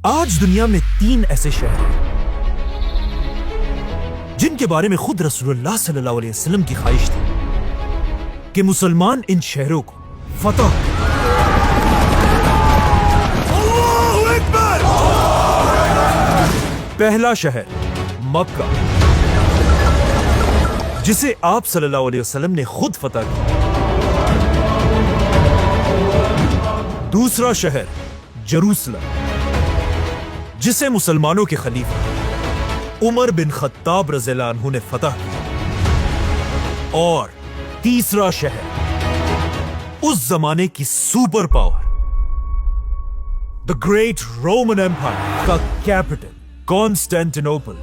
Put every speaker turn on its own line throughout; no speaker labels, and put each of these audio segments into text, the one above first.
آج دنیا میں 3 ایسے شہر ہیں جن کے بارے میں خود رسول اللہ صلی اللہ علیہ وسلم کی خواہش تھی کہ مسلمان ان شہروں کو فتح اللہ اکبر۔ پہلا شہر مکہ، جسے آپ صلی اللہ علیہ وسلم نے خود فتح کیا۔ دوسرا شہر جروسلم، جسے مسلمانوں کے خلیفہ عمر بن خطاب رضی اللہ عنہ نے فتح کیا۔ اور تیسرا شہر اس زمانے کی super power the great Roman empire کا کیپٹل کانسٹینٹینوپل،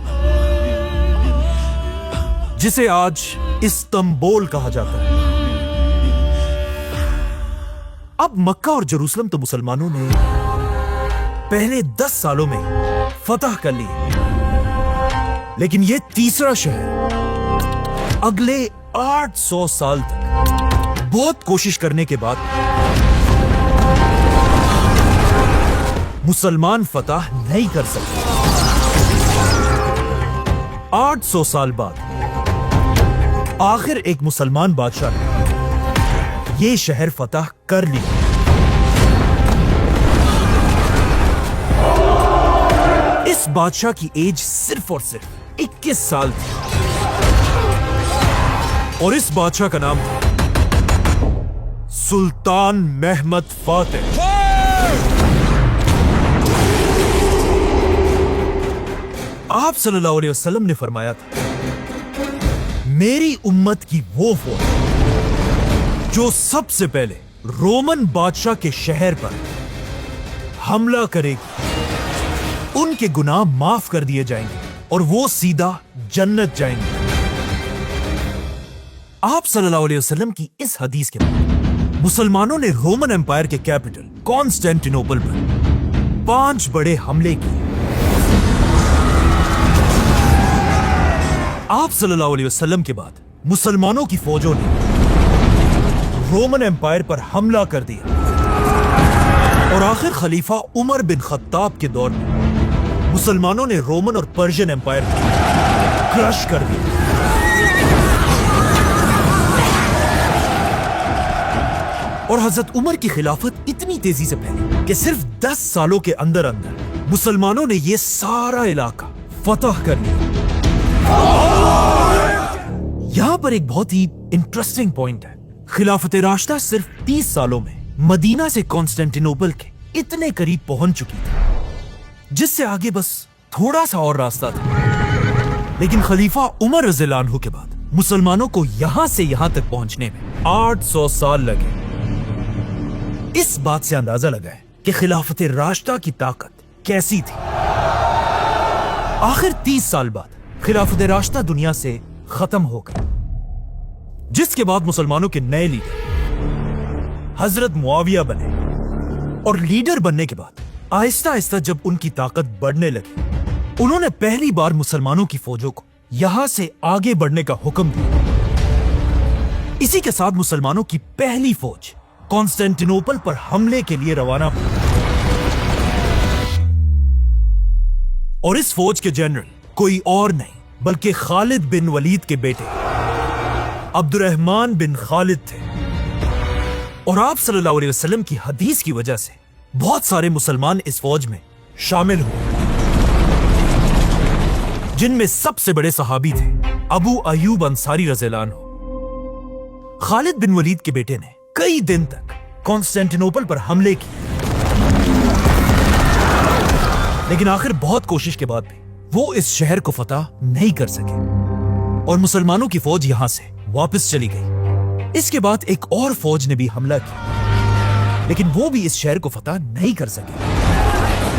جسے آج استنبول کہا جاتا ہے۔ اب مکہ اور جروسلم تو مسلمانوں نے پہلے 10 سالوں میں فتح کر لیے، لیکن یہ تیسرا شہر اگلے 800 سال تک بہت کوشش کرنے کے بعد مسلمان فتح نہیں کر سکے۔ 800 سال بعد آخر ایک مسلمان بادشاہ نے یہ شہر فتح کر لیا۔ اس بادشاہ کی ایج صرف اور صرف 21 سال تھی، اور اس بادشاہ کا نام تھا سلطان محمد فاتح۔ آپ صلی اللہ علیہ وسلم نے فرمایا تھا، میری امت کی وہ فوج جو سب سے پہلے رومن بادشاہ کے شہر پر حملہ کرے گی، ان کے گناہ معاف کر دیے جائیں گے اور وہ سیدھا جنت جائیں گے۔ آپ صلی اللہ علیہ وسلم کی اس حدیث کے بعد مسلمانوں نے رومن ایمپائر کے کیپٹل کانسٹینٹینوپل پر 5 بڑے حملے کیے۔ آپ صلی اللہ علیہ وسلم کے بعد مسلمانوں کی فوجوں نے رومن ایمپائر پر حملہ کر دیا، اور آخر خلیفہ عمر بن خطاب کے دور میں مسلمانوں نے رومن اور پرشین ایمپائر کو کرش کر دیا۔ اور حضرت عمر کی خلافت اتنی تیزی سے پھیلی کہ صرف 10 سالوں کے اندر مسلمانوں نے یہ سارا علاقہ فتح کر لیا۔ یہاں پر ایک بہت ہی انٹرسٹنگ پوائنٹ ہے۔ خلافت راشدہ صرف 30 سالوں میں مدینہ سے کانسٹینٹینوپل کے اتنے قریب پہنچ چکی تھی جس سے آگے بس تھوڑا سا اور راستہ تھا، لیکن خلیفہ عمر رضی اللہ عنہ کے بعد مسلمانوں کو یہاں سے یہاں تک پہنچنے میں 800 سال لگے۔ اس بات سے اندازہ لگا ہے کہ خلافت راشدہ کی طاقت کیسی تھی۔ آخر 30 سال بعد خلافت راشدہ دنیا سے ختم ہو گئی، جس کے بعد مسلمانوں کے نئے لیڈر حضرت معاویہ بنے، اور لیڈر بننے کے بعد آہستہ آہستہ جب ان کی طاقت بڑھنے لگی، انہوں نے پہلی بار مسلمانوں کی فوجوں کو یہاں سے آگے بڑھنے کا حکم دیا۔ اسی کے ساتھ مسلمانوں کی پہلی فوج کانسٹینٹینوپل پر حملے کے لیے روانہ ہوئی، اور اس فوج کے جنرل کوئی اور نہیں بلکہ خالد بن ولید کے بیٹے عبد الرحمن بن خالد تھے۔ اور آپ صلی اللہ علیہ وسلم کی حدیث کی وجہ سے بہت سارے مسلمان اس فوج میں شامل ہوئے، جن میں سب سے بڑے صحابی تھے ابو ایوب انصاری رضی اللہ عنہ۔ خالد بن ولید کے بیٹے نے کئی دن تک کانسٹینٹینوپل پر حملے کیے، لیکن آخر بہت کوشش کے بعد بھی وہ اس شہر کو فتح نہیں کر سکے، اور مسلمانوں کی فوج یہاں سے واپس چلی گئی۔ اس کے بعد ایک اور فوج نے بھی حملہ کیا، لیکن وہ بھی اس شہر کو فتح نہیں کر سکے۔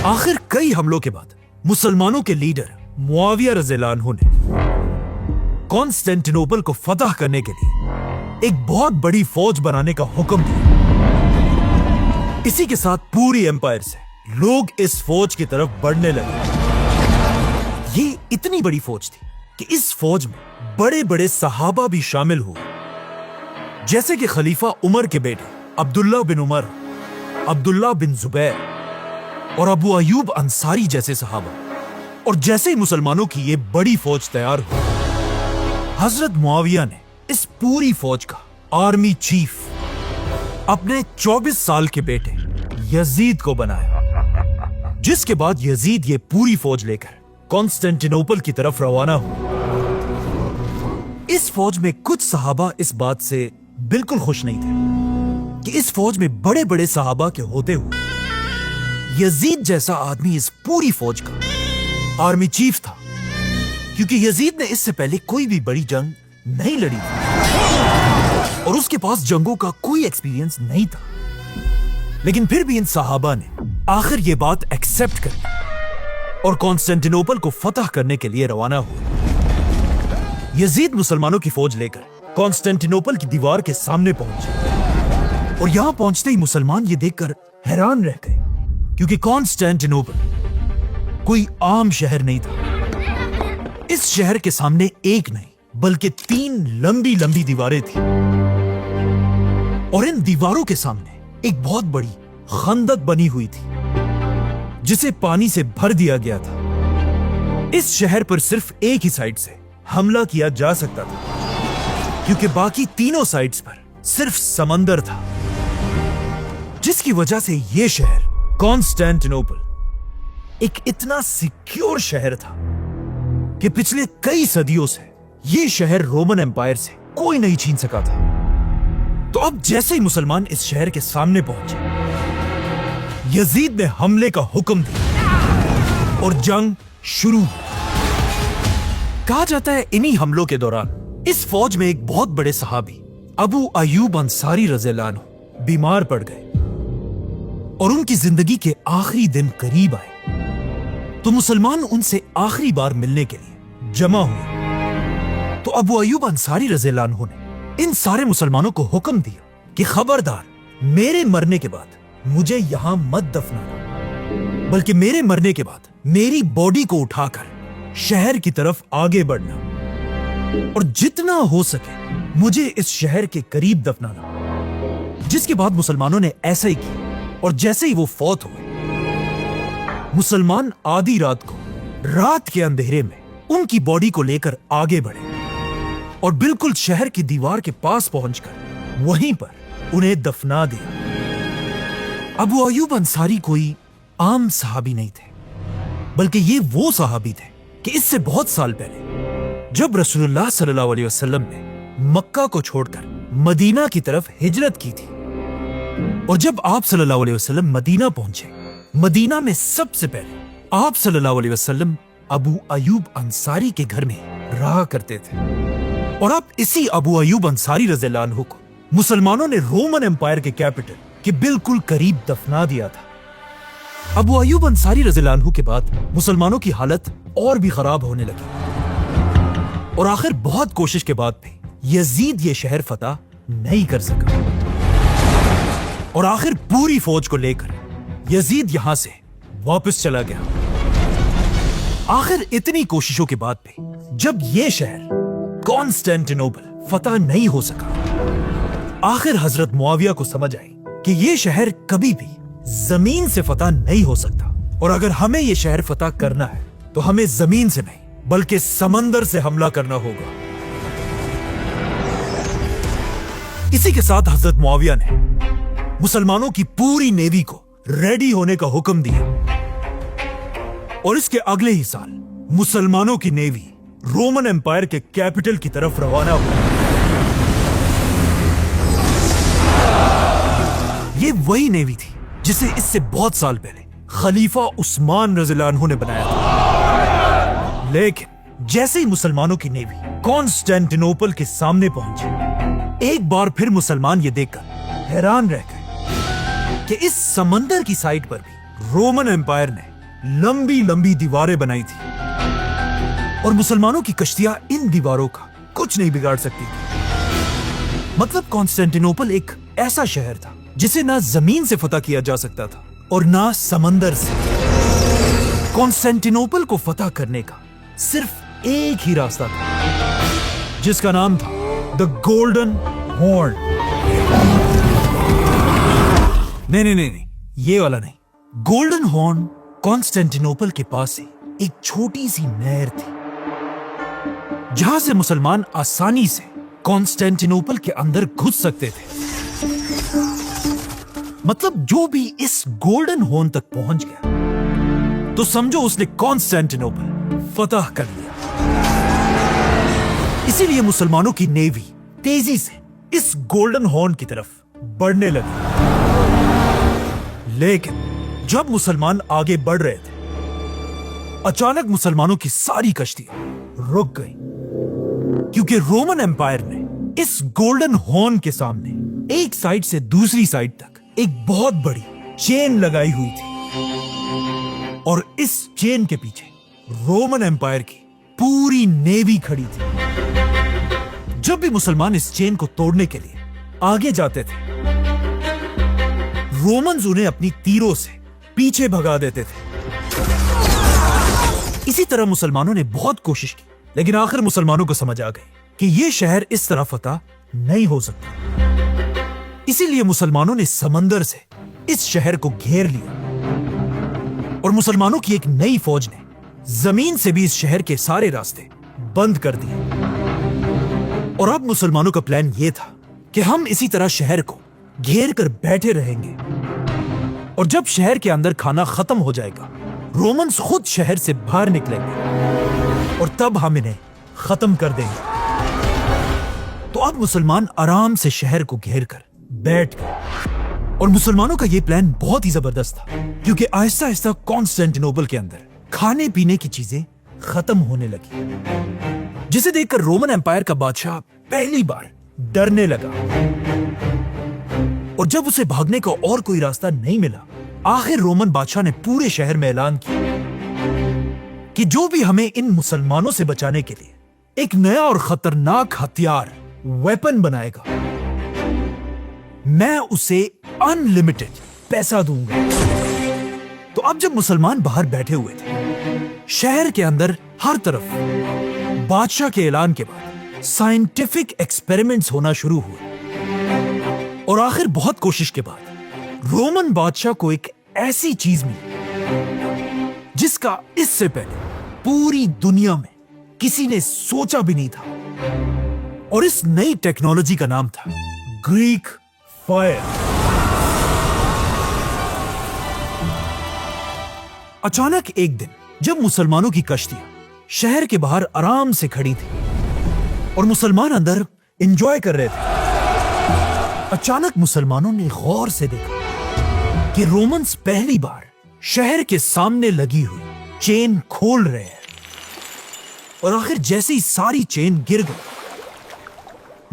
آخر کئی حملوں کے بعد مسلمانوں کے لیڈر معاویہ رضی اللہ عنہ نے کانسٹینٹینوپل کو فتح کرنے کے لیے ایک بہت بڑی فوج بنانے کا حکم دیا۔ اسی کے ساتھ پوری ایمپائر سے لوگ اس فوج کی طرف بڑھنے لگے۔ یہ اتنی بڑی فوج تھی کہ اس فوج میں بڑے بڑے صحابہ بھی شامل ہوئے، جیسے کہ خلیفہ عمر کے بیٹے عبداللہ بن عمر، عبداللہ بن زبیر، اور ابو ایوب انصاری جیسے صحابہ. اور جیسے ہی مسلمانوں کی یہ بڑی فوج تیار ہوئی، حضرت معاویہ نے اس پوری فوج کا آرمی چیف اپنے 24 سال کے بیٹے یزید کو بنایا، جس کے بعد یزید یہ پوری فوج لے کر کانسٹینٹینوپل کی طرف روانہ ہوا. اس فوج میں کچھ صحابہ اس بات سے بالکل خوش نہیں تھے کہ اس فوج میں بڑے بڑے صحابہ کے ہوتے ہوئے یزید جیسا آدمی اس پوری فوج کا آرمی چیف تھا، کیونکہ یزید نے اس سے پہلے کوئی بھی بڑی جنگ نہیں لڑی تھی اور اس کے پاس جنگوں کا کوئی ایکسپیرینس نہیں تھا. لیکن پھر بھی ان صحابہ نے آخر یہ بات ایکسپٹ کر لی اور کانسٹینٹینوپل کو فتح کرنے کے لیے روانہ ہوئے. یزید مسلمانوں کی فوج لے کر کانسٹینٹینوپل کی دیوار کے سامنے پہنچے اور یہاں پہنچتے ہی مسلمان یہ دیکھ کر حیران رہ گئے، کیونکہ کانسٹینٹینوپل کوئی عام شہر نہیں تھا. اس شہر کے سامنے ایک نہیں بلکہ 3 لمبی لمبی دیواریں تھیں، اور ان دیواروں کے سامنے ایک بہت بڑی خندق بنی ہوئی تھی جسے پانی سے بھر دیا گیا تھا. اس شہر پر صرف ایک ہی سائڈ سے حملہ کیا جا سکتا تھا، کیونکہ باقی تینوں سائڈز پر صرف سمندر تھا، جس کی وجہ سے یہ شہر کانسٹینٹینوپل ایک اتنا سیکیور شہر تھا کہ پچھلے کئی صدیوں سے یہ شہر رومن امپائر سے کوئی نہیں چھین سکا تھا. تو اب جیسے ہی مسلمان اس شہر کے سامنے پہنچے، یزید نے حملے کا حکم دیا اور جنگ شروع ہوئی. کہا جاتا ہے انہی حملوں کے دوران اس فوج میں ایک بہت بڑے صحابی ابو ایوب انصاری رضی اللہ عنہ بیمار پڑ گئے اور ان کی زندگی کے آخری دن قریب آئے. تو مسلمان ان سے آخری بار ملنے کے لیے جمع ہوئے. تو ابو ایوب انصاری رضی اللہ عنہ نے ان سارے مسلمانوں کو حکم دیا کہ خبردار، میرے مرنے کے بعد مجھے یہاں مت دفنانا، بلکہ میرے مرنے کے بعد میری باڈی کو اٹھا کر شہر کی طرف آگے بڑھنا اور جتنا ہو سکے مجھے اس شہر کے قریب دفنانا. جس کے بعد مسلمانوں نے ایسا ہی کیا، اور جیسے ہی وہ فوت ہوئے، مسلمان آدھی رات کو رات کے اندھیرے میں ان کی باڈی کو لے کر آگے بڑھے اور بالکل شہر کی دیوار کے پاس پہنچ کر وہیں پر انہیں دفنا دیا. ابو ایوب انصاری کوئی عام صحابی نہیں تھے، بلکہ یہ وہ صحابی تھے کہ اس سے بہت سال پہلے جب رسول اللہ صلی اللہ علیہ وسلم نے مکہ کو چھوڑ کر مدینہ کی طرف ہجرت کی تھی، اور جب آپ صلی اللہ علیہ وسلم مدینہ پہنچے، مدینہ میں سب سے پہلے آپ صلی اللہ علیہ وسلم ابو ایوب انصاری کے گھر میں رہا کرتے تھے. اور اب اسی ابو ایوب انصاری رضی اللہ عنہ کو مسلمانوں نے رومن امپائر کے کیپٹل کے بالکل قریب دفنا دیا تھا. ابو ایوب انصاری رضی اللہ عنہ کے بعد مسلمانوں کی حالت اور بھی خراب ہونے لگی، اور آخر بہت کوشش کے بعد بھی یزید یہ شہر فتح نہیں کر سکا، اور آخر پوری فوج کو لے کر یزید یہاں سے واپس چلا گیا. آخر اتنی کوششوں کے بعد بھی جب یہ شہر کانسٹینٹینوپل فتح نہیں ہو سکا، آخر حضرت معاویہ کو سمجھ آئی کہ یہ شہر کبھی بھی زمین سے فتح نہیں ہو سکتا، اور اگر ہمیں یہ شہر فتح کرنا ہے تو ہمیں زمین سے نہیں بلکہ سمندر سے حملہ کرنا ہوگا. اسی کے ساتھ حضرت معاویہ نے مسلمانوں کی پوری نیوی کو ریڈی ہونے کا حکم دیا، اور اس کے اگلے ہی سال مسلمانوں کی نیوی رومن امپائر کے کیپٹل کی طرف روانہ ہوئی. یہ وہی نیوی تھی جسے اس سے بہت سال پہلے خلیفہ عثمان رضی اللہ عنہ نے بنایا تھا. لیکن جیسے ہی مسلمانوں کی نیوی کانسٹینٹینوپل کے سامنے پہنچی، ایک بار پھر مسلمان یہ دیکھ کر حیران رہ گئے کہ اس سمندر کی سائٹ پر بھی رومن امپائر نے لمبی لمبی دیواریں بنائی تھی، اور مسلمانوں کی کشتیاں ان دیواروں کا کچھ نہیں بگاڑ سکتی تھی. مطلب کانسٹینٹینوپل ایک ایسا شہر تھا جسے نہ زمین سے فتح کیا جا سکتا تھا اور نہ سمندر سے. کانسٹینٹینوپل کو فتح کرنے کا صرف ایک ہی راستہ تھا، جس کا نام تھا دا گولڈن ہارن. نہیں، یہ والا نہیں، गोल्डन हॉर्न कॉन्स्टेंटिनोपल के पास ही एक छोटी सी नहर थी जहां से मुसलमान आसानी से कॉन्स्टेंटिनोपल के अंदर घुस सकते थे। मतलब जो भी इस गोल्डन हॉर्न तक पहुंच गया तो समझो उसने कॉन्स्टेंटिनोपल फतह कर लिया। इसीलिए मुसलमानों की नेवी तेजी से इस गोल्डन हॉर्न की तरफ बढ़ने लगी। लेकिन जब मुसलमान आगे बढ़ रहे थे, अचानक मुसलमानों की सारी कश्तियां रुक गई, क्योंकि रोमन एम्पायर ने इस गोल्डन हॉर्न के सामने एक साइड से दूसरी साइड तक एक बहुत बड़ी चेन लगाई हुई थी और इस चेन के पीछे रोमन एम्पायर की पूरी नेवी खड़ी थी। जब भी मुसलमान इस चेन को तोड़ने के लिए आगे जाते थे, रोमन्स उन्हें अपनी तीरों से पीछे भगा देते थे। इसी तरह मुसलमानों ने बहुत कोशिश की, लेकिन आखिर मुसलमानों को समझ आ गई कि यह शहर इस तरह फतह नहीं हो सकता। इसीलिए मुसलमानों ने समंदर से इस शहर को घेर लिया और मुसलमानों की एक नई फौज ने जमीन से भी इस शहर के सारे रास्ते बंद कर दिए। और अब मुसलमानों का प्लान यह था कि हम इसी तरह शहर को घेर कर बैठे रहेंगे और जब शहर के अंदर खाना खत्म हो जाएगा, रोमन्स खुद शहर से बाहर निकलेंगे और तब हम इन्हें खत्म कर देंगे। तो अब मुसलमान आराम से शहर को घेर कर बैठ गए और मुसलमानों का यह प्लान बहुत ही जबरदस्त था, क्योंकि आहिस्ता आहिस्ता कॉन्स्टेंटिनोपल के अंदर खाने पीने की चीजें खत्म होने लगी, जिसे देखकर रोमन एम्पायर का बादशाह पहली बार डरने लगा। और जब उसे भागने का और कोई रास्ता नहीं मिला, आखिर रोमन बादशाह ने पूरे शहर में ऐलान किया कि जो भी हमें इन मुसलमानों से बचाने के लिए एक नया और खतरनाक हथियार वेपन बनाएगा, मैं उसे अनलिमिटेड पैसा दूंगा। तो अब जब मुसलमान बाहर बैठे हुए थे, शहर के अंदर हर तरफ बादशाह के ऐलान के बाद साइंटिफिक एक्सपेरिमेंट्स होना शुरू हुए और आखिर बहुत कोशिश के बाद रोमन बादशाह को एक ऐसी चीज मिली जिसका इससे पहले पूरी दुनिया में किसी ने सोचा भी नहीं था। और इस नई टेक्नोलॉजी का नाम था ग्रीक फायर। अचानक एक दिन जब मुसलमानों की कश्तियां शहर के बाहर आराम से खड़ी थी और मुसलमान अंदर एंजॉय कर रहे थे, अचानक मुसलमानों ने गौर से देखा कि रोमन्स पहली बार शहर के सामने लगी हुई चेन खोल रहे हैं। और आखिर जैसे ही सारी चेन गिर गई,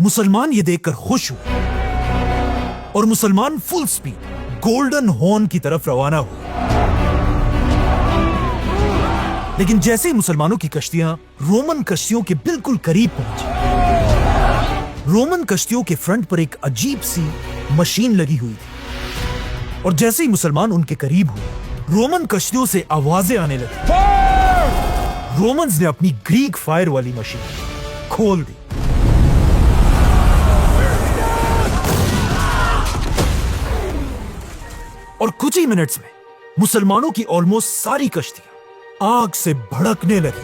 मुसलमान ये देखकर खुश हुए और मुसलमान फुल स्पीड गोल्डन हॉर्न की तरफ रवाना हुए। लेकिन जैसे ही मुसलमानों की कश्तियां रोमन कश्तियों के बिल्कुल करीब पहुंची, रोमन कश्तियों के फ्रंट पर एक अजीब सी मशीन लगी हुई थी और जैसे ही मुसलमान उनके करीब हुए, रोमन कश्तियों से आवाजें आने लगी। रोमन्स ने अपनी ग्रीक फायर वाली मशीन खोल दी और कुछ ही मिनट्स में मुसलमानों की ऑलमोस्ट सारी कश्तियां आग से भड़कने लगी।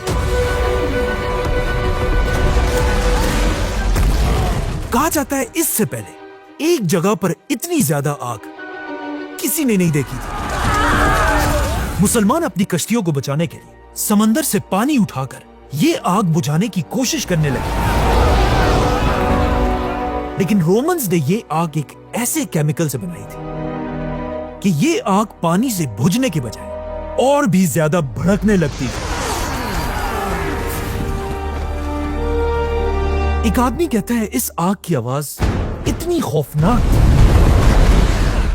कहा जाता है इससे पहले एक जगह पर इतनी ज्यादा आग किसी ने नहीं देखी थी। मुसलमान अपनी कश्तियों को बचाने के लिए समंदर से पानी उठाकर ये आग बुझाने की कोशिश करने लगे, लेकिन रोमन्स ने ये आग एक ऐसे केमिकल से बनाई थी कि ये आग पानी से बुझने के बजाय और भी ज्यादा भड़कने लगती थी। एक आदमी कहता है इस आग की आवाज इतनी खौफनाक थी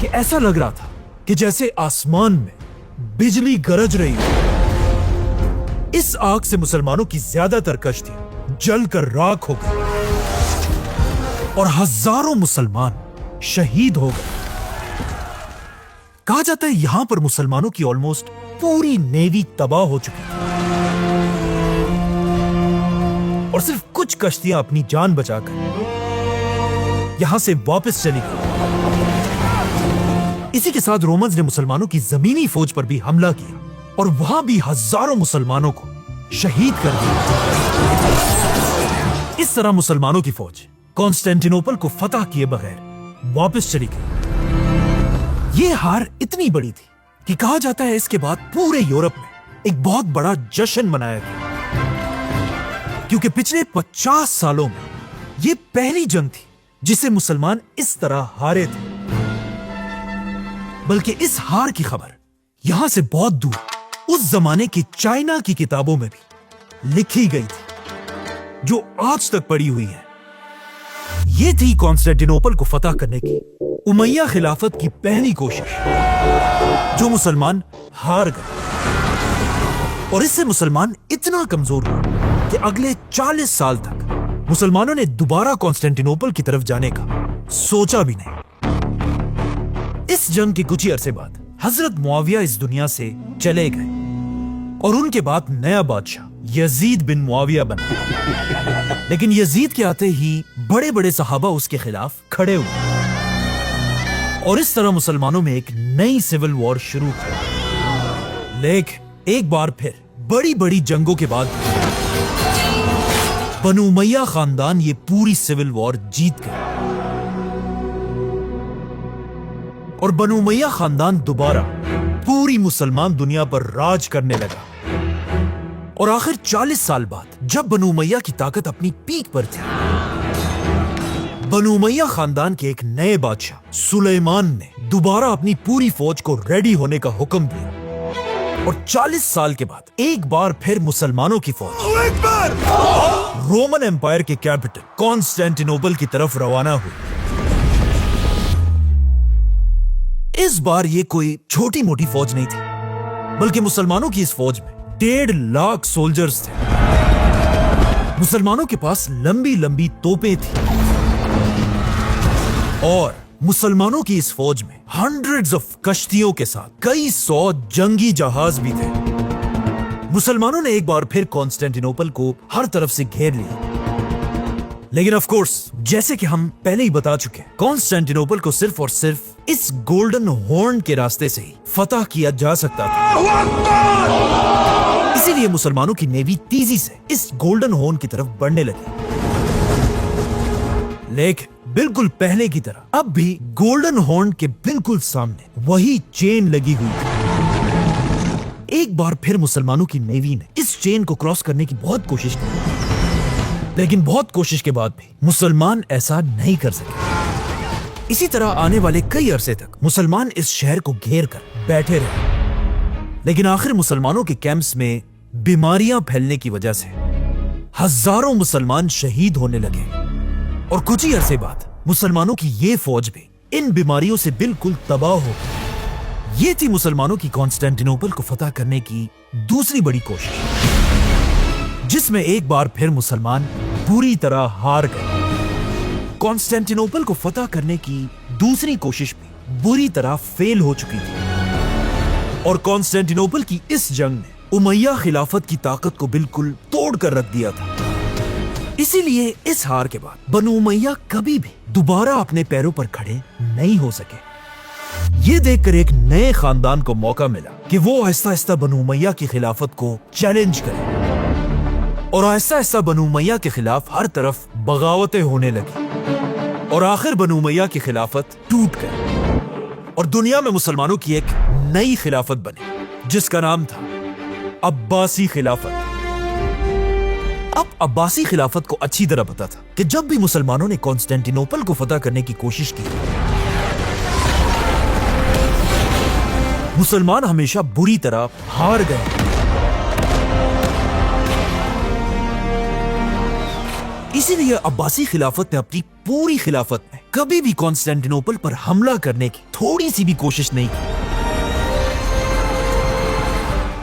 कि ऐसा लग रहा था कि जैसे आसमान में बिजली गरज रही हो। इस आग से मुसलमानों की ज्यादातर कश्तियां जलकर राख हो गई और हजारों मुसलमान शहीद हो गए। कहा जाता है यहां पर मुसलमानों की ऑलमोस्ट पूरी नेवी तबाह हो चुकी थी और सिर्फ कुछ कश्तियां अपनी जान बचाकर यहां से वापस चली गई। इसी के साथ रोमन्स ने मुसलमानों की जमीनी फौज पर भी हमला किया और वहां भी हजारों मुसलमानों को शहीद कर दिया। इस तरह मुसलमानों की फौज कॉन्स्टेंटिनोपल को फतह किए बगैर वापस चली गई। ये हार इतनी बड़ी थी कि कहा जाता है इसके बाद पूरे यूरोप में एक बहुत बड़ा जश्न मनाया गया, क्योंकि पिछले 50 सालों में ये पहली जंग थी जिसे मुसलमान इस तरह हारे थे। बल्कि इस हार की खबर यहां से बहुत दूर उस जमाने की चाइना की किताबों में भी लिखी गई थी, जो आज तक पड़ी हुई है। ये थी कॉन्स्टेंटिनोपल को फतह करने की उमैया खिलाफत की पहली कोशिश, जो मुसलमान हार गए। और इससे मुसलमान इतना कमजोर हुए कि अगले 40 साल तक मुसलमानों ने दोबारा कॉन्स्टेंटिनोपल की तरफ जाने का सोचा भी नहीं। इस जंग के कुछ ही अरसे बाद हजरत मुआविया इस दुनिया से चले गए और उनके बाद नया बादशाह यजीद बिन मुआविया बना। लेकिन यजीद के आते ही बड़े बड़े सहाबा उसके खिलाफ खड़े हुए और इस तरह मुसलमानों में एक नई सिविल वॉर शुरू हुई। लेकिन एक बार फिर बड़ी बड़ी जंगों के बाद बनु उमैया खानदान ये पूरी सिविल वॉर जीत गए और बनु उमैया खानदान दोबारा पूरी मुसलमान दुनिया पर राज करने लगा। और आखिर 40 साल बाद जब बनु उमैया की ताकत अपनी पीक पर थी, बनु उमैया खानदान के एक नए बादशाह सुलेमान ने दोबारा अपनी पूरी फौज को रेडी होने का हुक्म दिया और 40 साल के बाद एक बार फिर मुसलमानों की फौज रोमन एम्पायर के कैपिटल कॉन्स्टेंटिनोपल की तरफ रवाना हुई। इस बार ये कोई छोटी मोटी फौज नहीं थी, बल्कि मुसलमानों की इस फौज में 1.5 लाख सोल्जर्स थे। मुसलमानों के पास लंबी लंबी तोपें थी और मुसलमानों की इस फौज में हंड्रेड्स ऑफ कश्तियों के साथ कई 100 जंगी जहाज भी थे। मुसलमानों ने एक बार फिर कॉन्स्टेंटिनोपल को हर तरफ से घेर लिया। लेकिन ऑफ कोर्स जैसे कि हम पहले ही बता चुके हैं, कॉन्स्टेंटिनोपल को सिर्फ और सिर्फ इस गोल्डन हॉर्न के रास्ते से ही फतह किया जा सकता था। इसीलिए मुसलमानों की नेवी तेजी से इस गोल्डन हॉर्न की तरफ बढ़ने लगी। लेकिन बिल्कुल पहले की तरह अब भी गोल्डन हॉर्न के बिल्कुल सामने वही चेन लगी हुई थी। एक बार फिर मुसलमानों की नेवी ने इस चेन को क्रॉस करने की बहुत कोशिश की, लेकिन बहुत कोशिश के बाद भी मुसलमान ऐसा नहीं कर सके। इसी तरह आने वाले कई अरसे तक मुसलमान इस शहर को घेर कर बैठे रहे। लेकिन आखिर मुसलमानों के कैंप्स में बीमारियां फैलने की वजह से हजारों मुसलमान शहीद होने लगे और कुछ ही अरसे बाद मुसलमानों की ये फौज भी इन बीमारियों से बिल्कुल तबाह हो गई। ये थी मुसलमानों की कॉन्स्टेंटिनोपल को फतह करने की दूसरी बड़ी कोशिश, जिसमें एक बार फिर मुसलमान बुरी तरह हार गए। कॉन्स्टेंटिनोपल को फतह करने की दूसरी कोशिश भी बुरी तरह फेल हो चुकी थी और कॉन्स्टेंटिनोपल की इस जंग ने उमैया खिलाफत की ताकत को बिल्कुल तोड़ कर रख दिया था। इसीलिए इस हार के बाद बनु उमैया कभी भी दोबारा अपने पैरों पर खड़े नहीं हो सके। ये देखकर एक नए खानदान को मौका मिला कि वो आहिस्ता आहिस्ता बनु उमैया की खिलाफत को चैलेंज करे और आहिस्ता आहिस्ता बनु उमैया के खिलाफ हर तरफ बगावतें होने लगी और आखिर बनु उमैया की खिलाफत टूट गई और दुनिया में मुसलमानों की एक नई खिलाफत बनी, जिसका नाम था अब्बासी खिलाफत। अब अब्बासी खिलाफत को अच्छी तरह पता था कि जब भी मुसलमानों ने कॉन्स्टेंटिनोपल को फतह करने की कोशिश की, मुसलमान हमेशा बुरी तरह हार गए। इसीलिए अब्बासी खिलाफत ने अपनी पूरी खिलाफत में कभी भी कॉन्स्टेंटिनोपल पर हमला करने की थोड़ी सी भी कोशिश नहीं की।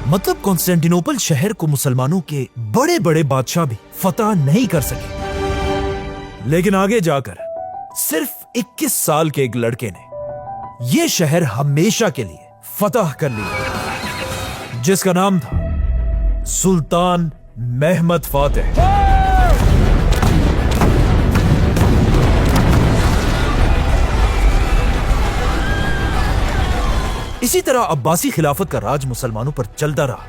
मतलब कॉन्स्टेंटिनोपल शहर को मुसलमानों के बड़े बड़े बादशाह भी फतह नहीं कर सके। लेकिन आगे जाकर सिर्फ 21 साल के एक लड़के ने यह शहर हमेशा के लिए फतह कर लिया, जिसका नाम था सुल्तान महमद फातेह। इसी तरह अब्बासी खिलाफत का राज मुसलमानों पर चलता रहा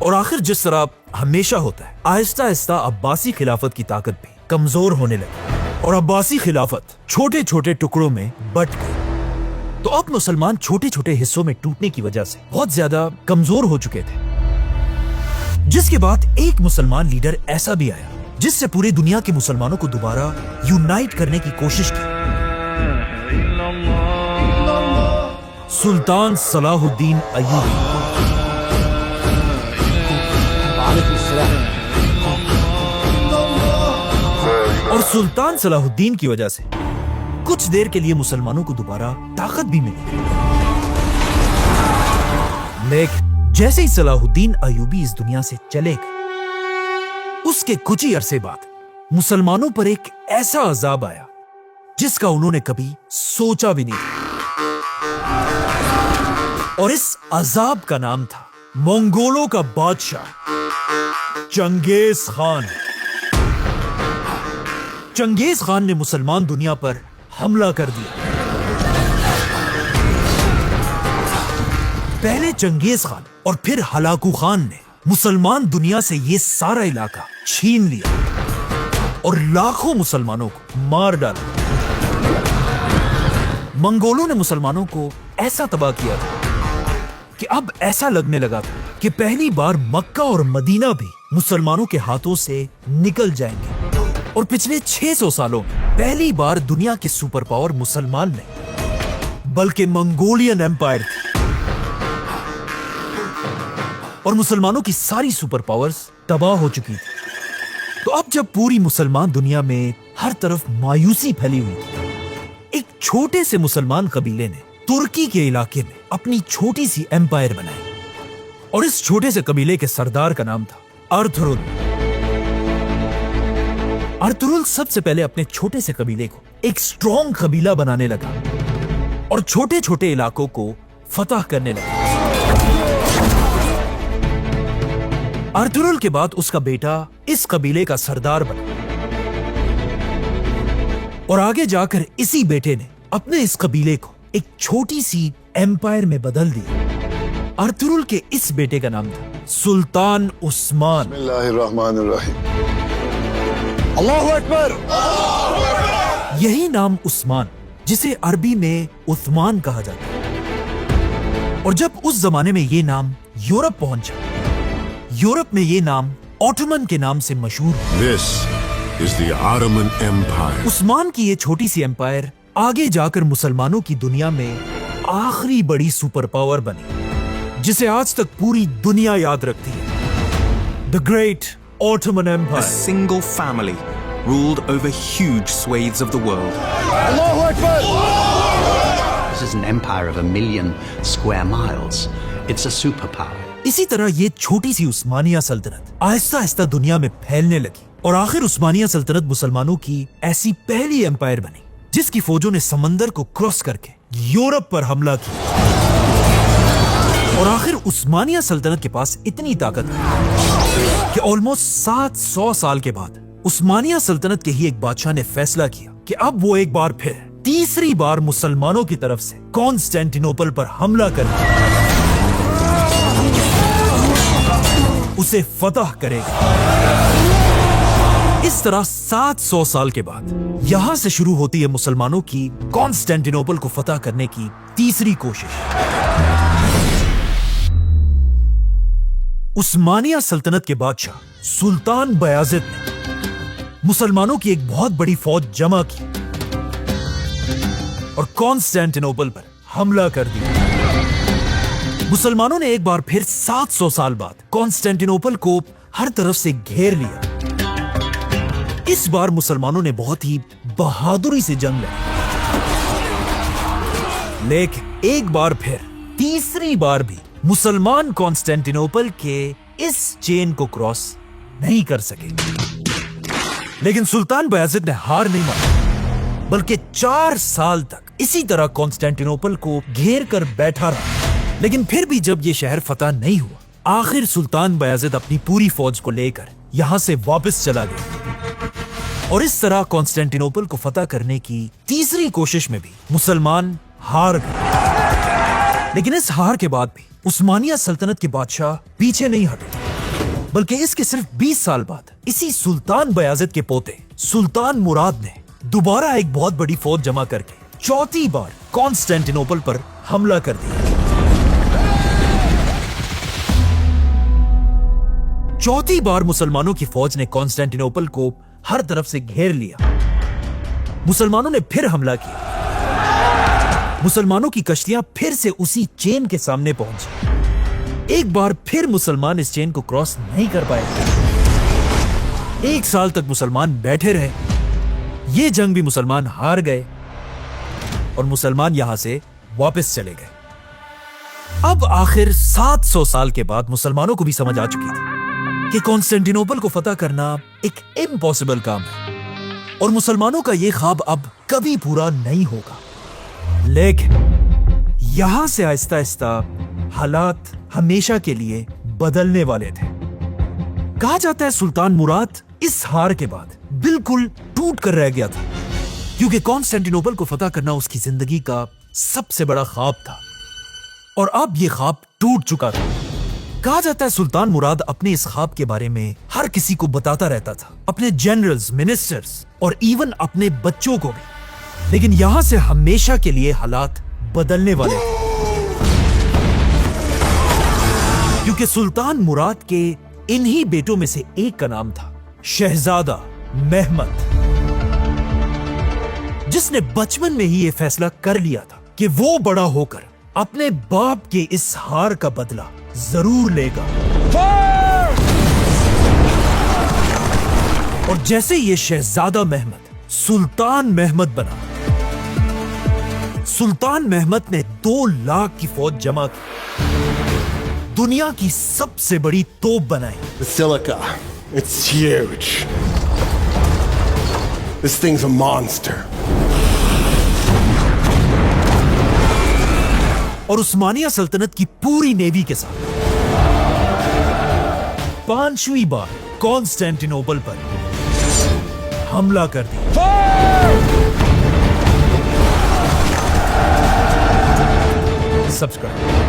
और आखिर जिस तरह हमेशा होता है, आहिस्ता आहिस्ता अब्बासी खिलाफत की ताकत भी कमजोर होने लगी और अब्बासी खिलाफत छोटे छोटे टुकड़ों में बंट गई। तो अब मुसलमान छोटे छोटे हिस्सों में टूटने की वजह से बहुत ज्यादा कमजोर हो चुके थे, जिसके बाद एक मुसलमान लीडर ऐसा भी आया जिससे पूरी दुनिया के मुसलमानों को दोबारा यूनाइट करने की कोशिश की। सुल्तान सलाहुद्दीन अय्यूबी। और सुल्तान सलाहुद्दीन की वजह से कुछ देर के लिए मुसलमानों को दोबारा ताकत भी मिली, लेकिन जैसे ही सलाहुद्दीन अय्यूबी इस दुनिया से चले गए, उसके कुछ ही अरसे बाद मुसलमानों पर एक ऐसा अजाब आया जिसका उन्होंने कभी सोचा भी नहीं था। और इस अजाब का नाम था मंगोलों का बादशाह चंगेज खान। चंगेज खान ने मुसलमान दुनिया पर हमला कर दिया। पहले चंगेज खान और फिर हलाकू खान ने मुसलमान दुनिया से ये सारा इलाका छीन लिया और लाखों मुसलमानों को मार डाला। मंगोलों ने मुसलमानों को ऐसा तबाह किया था कि अब ऐसा लगने लगा था कि पहली बार मक्का और मदीना भी मुसलमानों के हाथों से निकल जाएंगे। और पिछले 600 सालों में पहली बार दुनिया के सुपर पावर मुसलमान नहीं बल्कि मंगोलियन एम्पायर थी। और मुसलमानों की सारी सुपर पावर्स तबाह हो चुकी थी। तो अब जब पूरी मुसलमान दुनिया में हर तरफ मायूसी फैली हुई थी, एक छोटे से मुसलमान कबीले ने तुर्की के इलाके में अपनी छोटी सी एम्पायर बनाई। और इस छोटे से कबीले के सरदार का नाम था अर्थुरुल। अर्थुरुल सबसे पहले अपने छोटे से कबीले को एक स्ट्रॉन्ग कबीला बनाने लगा और छोटे छोटे इलाकों को फतह करने लगा। अर्थुरुल के बाद उसका बेटा इस कबीले का सरदार बना और आगे जाकर इसी बेटे ने अपने इस कबीले को एक छोटी सी एम्पायर में बदल दिया। अर्थुरुल के इस बेटे का नाम था सुल्तान उस्मान।
अल्लाहु अकबर।
यही नाम उस्मान, जिसे अरबी में उस्मान कहा जाता है। और जब उस जमाने में ये नाम यूरोप पहुंचा, यूरोप में ये नाम ऑटोमन के नाम से मशहूर है।
This is the Ottoman Empire.
Usman की ये छोटी सी एम्पायर आगे जाकर मुसलमानों की दुनिया में आखिरी बड़ी सुपर पावर बनी, जिसे आज तक पूरी दुनिया याद रखती है। The great Ottoman
A
empire.
single family ruled over huge swathes of the world.
Allahu Akbar.
This is an empire of 1 million square miles. It's a superpower.
इसी तरह ये छोटी सी उस्मानिया सल्तनत आहिस्ता आहिस्ता दुनिया में फैलने लगी और आखिर उस्मानिया सल्तनत मुसलमानों की ऐसी पहली एम्पायर बनी जिसकी फौजों ने समंदर को क्रॉस करके यूरोप पर हमला किया। और आखिर उस्मानिया सल्तनत के पास इतनी ताकत है कि ऑलमोस्ट 700 साल के बाद उस्मानिया सल्तनत के ही एक बादशाह ने फैसला किया कि अब वो एक बार फिर तीसरी बार मुसलमानों की तरफ से कॉन्स्टेंटिनोपल पर हमला करके उसे फतह करेगा। इस तरह 700 साल के बाद यहां से शुरू होती है मुसलमानों की कॉन्स्टेंटिनोपल को फतह करने की तीसरी कोशिश। उस्मानिया सल्तनत के बादशाह सुल्तान बयाजिद ने मुसलमानों की एक बहुत बड़ी फौज जमा की और कॉन्स्टेंटिनोपल पर हमला कर दिया। मुसलमानों ने एक बार फिर 700 साल बाद कॉन्स्टेंटिनोपल को हर तरफ से घेर लिया। इस बार मुसलमानों ने बहुत ही बहादुरी से जंग लड़ी, लेकिन एक बार फिर तीसरी बार भी मुसलमान कॉन्स्टेंटिनोपल के इस चेन को क्रॉस नहीं कर सके। लेकिन सुल्तान बयाजिद ने हार नहीं मानी, बल्कि 4 साल तक इसी तरह कॉन्स्टेंटिनोपल को घेर कर बैठा रहा। लेकिन फिर भी जब ये शहर फतह नहीं हुआ, आखिर सुल्तान बयाजिद अपनी पूरी फौज को लेकर यहां से वापस चला गया। और इस तरह कॉन्स्टेंटिनोपल को फतह करने की तीसरी कोशिश में भी मुसलमान हार गए। लेकिन इस हार के बाद भी उस्मानिया सल्तनत के बादशाह पीछे नहीं हटे, बल्कि इसके सिर्फ 20 साल बाद इसी सुल्तान बयाज़िद के पोते सुल्तान मुराद ने दोबारा एक बहुत बड़ी फौज जमा करके चौथी बार कॉन्स्टेंटिनोपल पर हमला कर दिया। चौथी बार मुसलमानों की फौज ने कॉन्स्टेंटिनोपल को हर तरफ से घेर लिया। मुसलमानों ने फिर हमला किया। मुसलमानों की कश्तियां फिर से उसी चेन के सामने पहुंची। एक बार फिर मुसलमान इस चेन को क्रॉस नहीं कर पाए। 1 साल तक मुसलमान बैठे रहे। ये जंग भी मुसलमान हार गए और मुसलमान यहां से वापस चले गए। अब आखिर 700 साल के बाद मुसलमानों को भी समझ आ चुकी थी कि कॉन्स्टेंटिनोपल को फतह करना एक इम्पॉसिबल काम है और मुसलमानों का यह ख्वाब अब कभी पूरा नहीं होगा। लेकिन यहां से आहिस्ता आहिस्ता हालात हमेशा के लिए बदलने वाले थे। कहा जाता है सुल्तान मुराद इस हार के बाद बिल्कुल टूट कर रह गया था, क्योंकि कॉन्स्टेंटिनोपल को फतह करना उसकी जिंदगी का सबसे बड़ा ख्वाब था और अब यह ख्वाब टूट चुका था। कहा जाता है सुल्तान मुराद अपने इस ख्वाब के बारे में हर किसी को बताता रहता था, अपने जनरल्स, मिनिस्टर्स और इवन अपने बच्चों को भी। लेकिन यहां से हमेशा के लिए हालात बदलने वाले थे, क्योंकि सुल्तान मुराद के इन्हीं बेटों में से एक का नाम था शहजादा महमद, जिसने बचपन में ही यह फैसला कर लिया था कि वो बड़ा होकर अपने बाप के इस हार का बदला जरूर लेगा। और जैसे ये शहजादा महमद सुल्तान महमद बना, सुल्तान महमद ने 2 लाख की फौज जमा की, दुनिया की सबसे बड़ी तोप बनाई।
Basilica. It's huge. This thing's a monster.
और उस्मानिया सल्तनत की पूरी नेवी के साथ 5वीं बार कॉन्स्टेंटिनोपल पर हमला कर दिया। सब्सक्राइब।